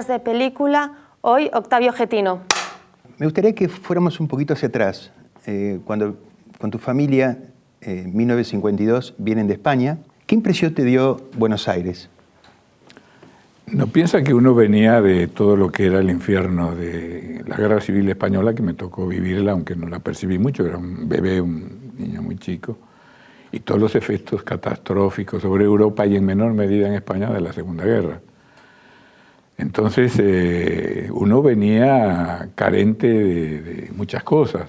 Días de Película, hoy Octavio Getino. Me gustaría que fuéramos un poquito hacia atrás, cuando con tu familia, en 1952, vienen de España. ¿Qué impresión te dio Buenos Aires? No piensa que uno venía de todo lo que era el infierno de la Guerra Civil Española, que me tocó vivirla, aunque no la percibí mucho, era un bebé, un niño muy chico, y todos los efectos catastróficos sobre Europa y en menor medida en España de la Segunda Guerra. Entonces uno venía carente de muchas cosas,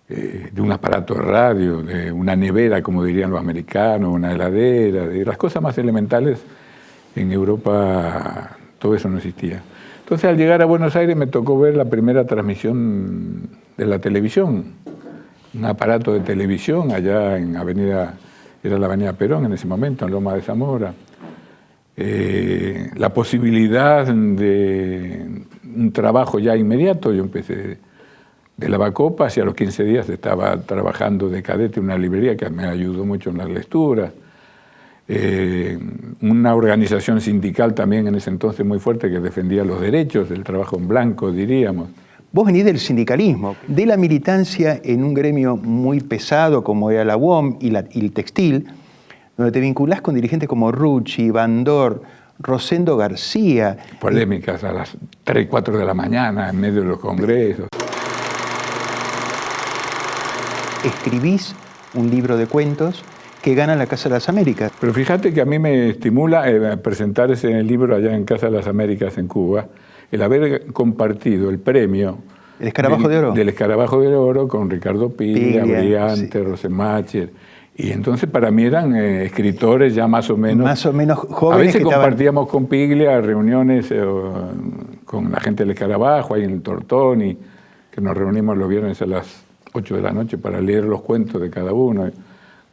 de un aparato de radio, de una nevera, como dirían los americanos, una heladera, de las cosas más elementales. En Europa todo eso no existía. Entonces al llegar a Buenos Aires me tocó ver la primera transmisión de la televisión, un aparato de televisión allá en era la Avenida Perón en ese momento, en Loma de Zamora. La posibilidad de un trabajo ya inmediato. Yo empecé de lavacopas y a los 15 días estaba trabajando de cadete en una librería que me ayudó mucho en las lecturas. Una organización sindical también en ese entonces muy fuerte que defendía los derechos del trabajo en blanco, diríamos. Vos venís del sindicalismo, de la militancia en un gremio muy pesado como era la UOM y el textil, donde te vinculás con dirigentes como Rucci, Bandor, Rosendo García. Polémicas a las 3 y 4 de la mañana en medio de los congresos. Escribís un libro de cuentos que gana la Casa de las Américas. Pero fíjate que a mí me estimula presentar ese libro allá en Casa de las Américas en Cuba, el haber compartido el premio ¿El Escarabajo de Oro? Del Escarabajo de Oro con Ricardo Piglia, Briante, sí. Rosemacher. Y entonces para mí eran escritores ya más o menos jóvenes. A veces compartíamos con Piglia reuniones con la gente del Escarabajo, ahí en el Tortoni, que nos reunimos los viernes a las 8 de la noche para leer los cuentos de cada uno,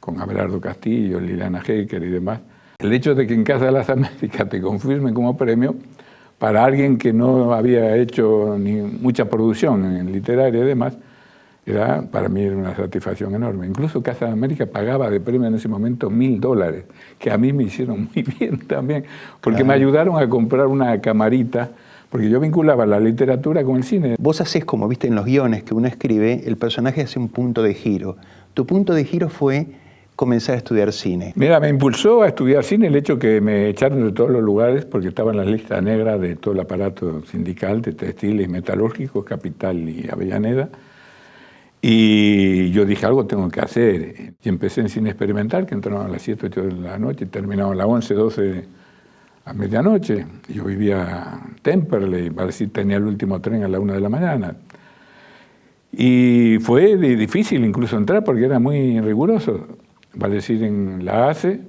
con Abelardo Castillo, Liliana Heiker y demás. El hecho de que en Casa de las Américas te confirmen como premio, para alguien que no había hecho ni mucha producción en literaria y demás, para mí era una satisfacción enorme. Incluso Casa de América pagaba de premio en ese momento $1000, que a mí me hicieron muy bien también, porque me ayudaron a comprar una camarita, porque yo vinculaba la literatura con el cine. Vos hacés, como viste en los guiones que uno escribe, el personaje hace un punto de giro. Tu punto de giro fue comenzar a estudiar cine. Mira, me impulsó a estudiar cine el hecho que me echaron de todos los lugares porque estaba en la lista negra de todo el aparato sindical de textiles y metalúrgicos, Capital y Avellaneda. Y yo dije, algo tengo que hacer. Y empecé en cine experimental, que entraron a las 7, 8 de la noche y terminaban a las 11, 12 a medianoche. Yo vivía en Temperley, para decir, tenía el último tren a la 1 de la mañana. Y fue difícil incluso entrar porque era muy riguroso. Vale decir, en la ACE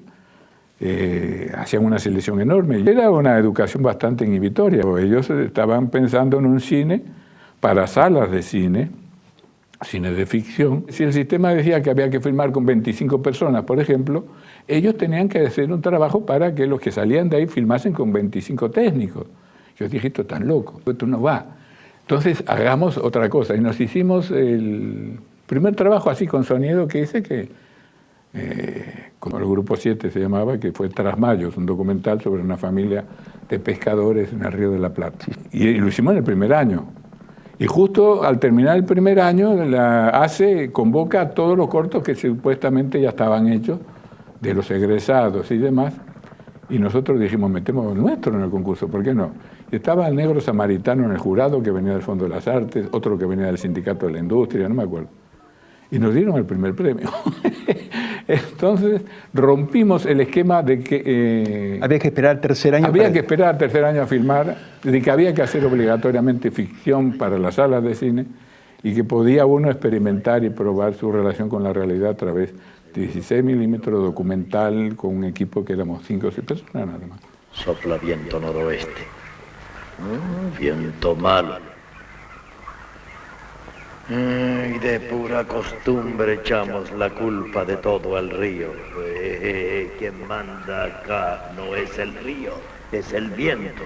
hacían una selección enorme. Era una educación bastante inhibitoria. Ellos estaban pensando en un cine para salas de cine de ficción. Si el sistema decía que había que filmar con 25 personas, por ejemplo, ellos tenían que hacer un trabajo para que los que salían de ahí filmasen con 25 técnicos. Yo dije, esto es tan loco, esto no va. Entonces, hagamos otra cosa. Y nos hicimos el primer trabajo así con sonido que hice, como el Grupo 7 se llamaba, que fue Trasmayos, un documental sobre una familia de pescadores en el Río de la Plata. Y lo hicimos en el primer año. Y justo al terminar el primer año, la ACE convoca a todos los cortos que supuestamente ya estaban hechos, de los egresados y demás, y nosotros dijimos, metemos el nuestro en el concurso, ¿por qué no? Y estaba el negro samaritano en el jurado, que venía del Fondo de las Artes, otro que venía del Sindicato de la Industria, no me acuerdo. Y nos dieron el primer premio. Entonces rompimos el esquema de que... había que esperar tercer año. Había que esperar tercer año a filmar, de que había que hacer obligatoriamente ficción para las salas de cine y que podía uno experimentar y probar su relación con la realidad a través de 16 milímetros documental con un equipo que éramos 5 o 6 personas nada más. Sopla viento noroeste. Viento malo. Y de pura costumbre echamos la culpa de todo al río. Quien manda acá no es el río, es el viento.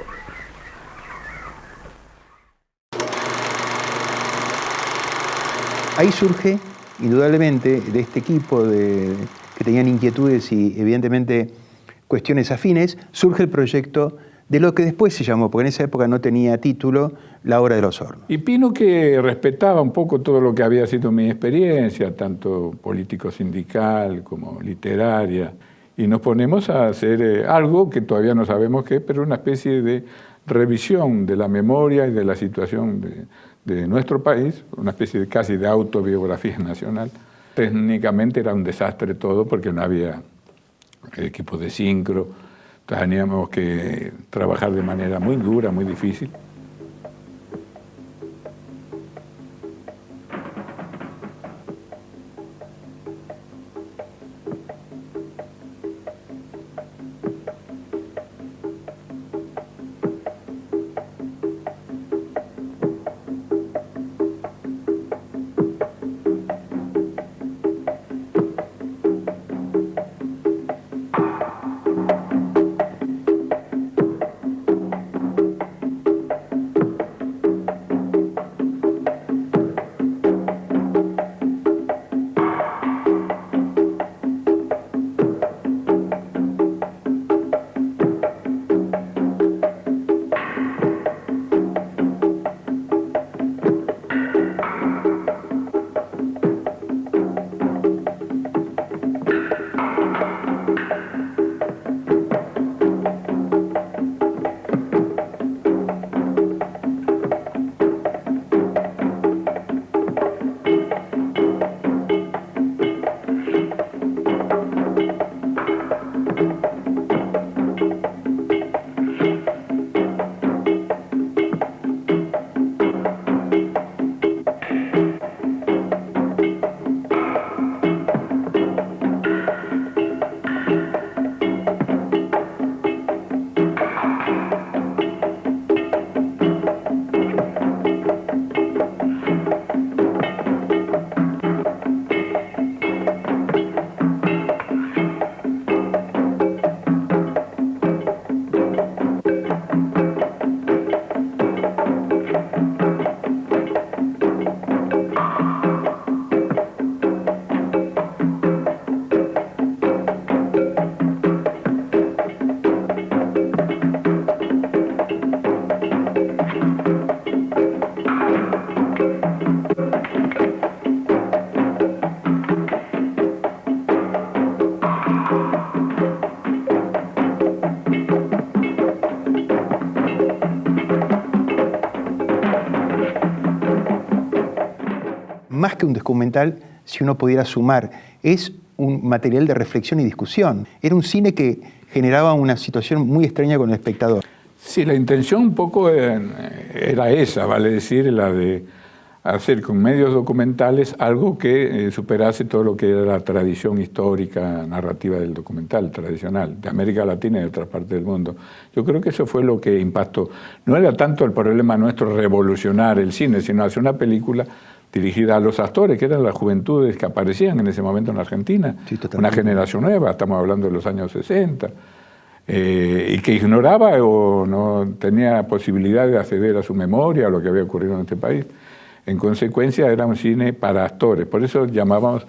Ahí surge, indudablemente, de este equipo que tenían inquietudes y evidentemente cuestiones afines, surge el proyecto de lo que después se llamó, porque en esa época no tenía título, La Hora de los Hornos. Y Pino, que respetaba un poco todo lo que había sido mi experiencia, tanto político-sindical como literaria, y nos ponemos a hacer algo que todavía no sabemos qué, pero una especie de revisión de la memoria y de la situación de nuestro país, una especie de casi de autobiografía nacional. Técnicamente era un desastre todo porque no había equipo de sincro, teníamos que trabajar de manera muy dura, muy difícil. Más que un documental, si uno pudiera sumar, es un material de reflexión y discusión. Era un cine que generaba una situación muy extraña con el espectador. Sí, la intención un poco era esa, vale decir, la de hacer con medios documentales algo que superase todo lo que era la tradición histórica, narrativa del documental tradicional, de América Latina y de otras partes del mundo. Yo creo que eso fue lo que impactó. No era tanto el problema nuestro revolucionar el cine, sino hacer una película dirigida a los actores, que eran las juventudes que aparecían en ese momento en la Argentina, sí, una generación nueva, estamos hablando de los años 60, y que ignoraba o no tenía posibilidad de acceder a su memoria, a lo que había ocurrido en este país. En consecuencia, era un cine para actores, por eso llamábamos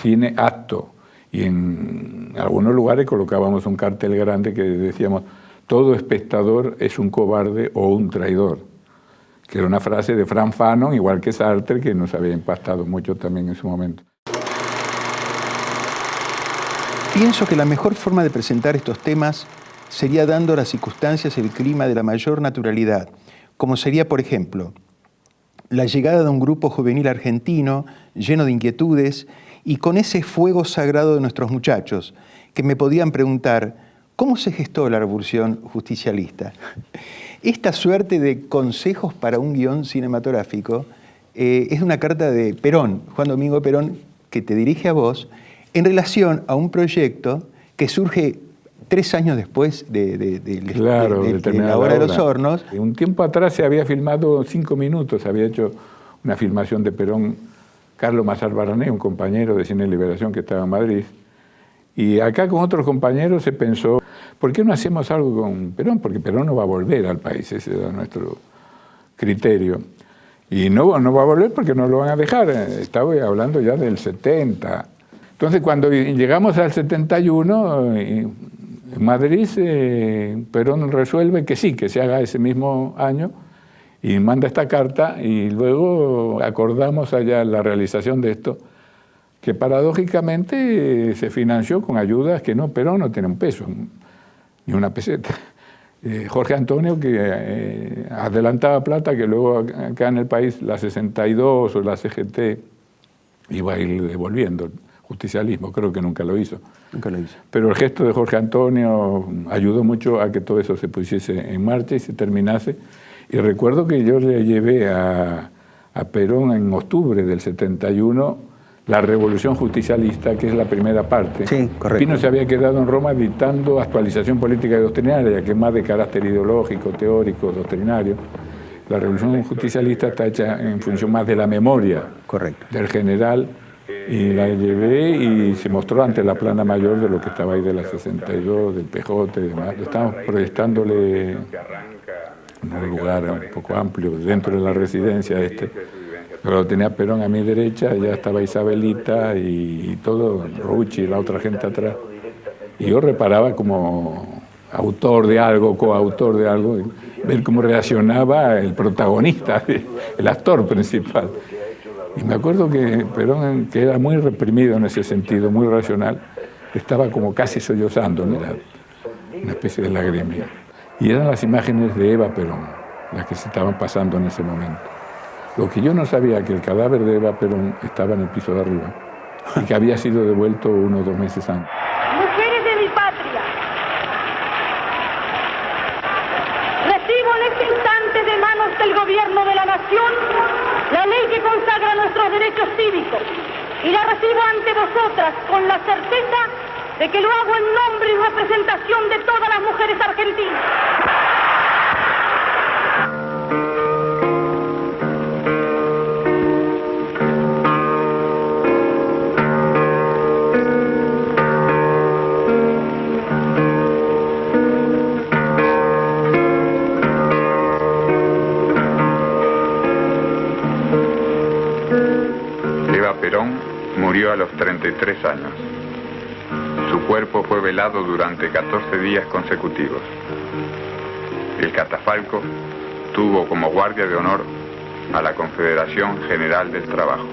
cine acto, y en algunos lugares colocábamos un cartel grande que decíamos: todo espectador es un cobarde o un traidor, que era una frase de Franz Fanon, igual que Sartre, que nos había impactado mucho también en su momento. Pienso que la mejor forma de presentar estos temas sería dando a las circunstancias el clima de la mayor naturalidad, como sería, por ejemplo, la llegada de un grupo juvenil argentino lleno de inquietudes y con ese fuego sagrado de nuestros muchachos, que me podían preguntar: ¿cómo se gestó la revolución justicialista? Esta suerte de consejos para un guión cinematográfico es una carta de Perón, Juan Domingo Perón, que te dirige a vos, en relación a un proyecto que surge 3 años después de La Hora de los Hornos. Un tiempo atrás se había filmado 5 minutos, había hecho una filmación de Perón, Carlos Mazar Barrané, un compañero de Cine Liberación que estaba en Madrid. Y acá con otros compañeros se pensó: ¿por qué no hacemos algo con Perón? Porque Perón no va a volver al país, ese era nuestro criterio. Y no va a volver porque no lo van a dejar, estaba hablando ya del 70. Entonces cuando llegamos al 71, En Madrid, Perón resuelve que sí, que se haga ese mismo año y manda esta carta y luego acordamos allá la realización de esto, que paradójicamente se financió con ayudas que no, Perón no tiene un peso, ni una peseta. Jorge Antonio, que adelantaba plata, que luego acá en el país la 62 o la CGT iba a ir devolviendo. Justicialismo, creo que nunca lo hizo. Nunca lo hizo. Pero el gesto de Jorge Antonio ayudó mucho a que todo eso se pusiese en marcha y se terminase. Y recuerdo que yo le llevé a Perón en octubre del 71 la Revolución Justicialista, que es la primera parte. Sí, correcto. Pino se había quedado en Roma dictando actualización política y doctrinaria, que es más de carácter ideológico, teórico, doctrinario. La Revolución Justicialista está hecha en función más de la memoria. Correcto. Del general, y la llevé y se mostró ante la plana mayor de lo que estaba ahí de la 62, del PJ y demás. Estábamos proyectándole en un lugar un poco amplio dentro de la residencia pero lo tenía Perón a mi derecha, ya estaba Isabelita y todo, Rucci, la otra gente atrás. Y yo reparaba como autor de algo, coautor de algo, ver cómo reaccionaba el protagonista, el actor principal. Y me acuerdo que Perón, que era muy reprimido en ese sentido, muy racional, estaba como casi sollozando, ¿no? Era una especie de lagrimilla. Y eran las imágenes de Eva Perón, las que se estaban pasando en ese momento. Lo que yo no sabía, que el cadáver de Eva Perón estaba en el piso de arriba y que había sido devuelto 1 o 2 meses antes. Mujeres de mi patria, recibo en este instante de manos del gobierno de la nación la ley que consagra nuestros derechos cívicos y la recibo ante vosotras con la certeza de que lo hago en nombre y representación de todas las mujeres argentinas. Perón murió a los 33 años. Su cuerpo fue velado durante 14 días consecutivos. El catafalco tuvo como guardia de honor a la Confederación General del Trabajo.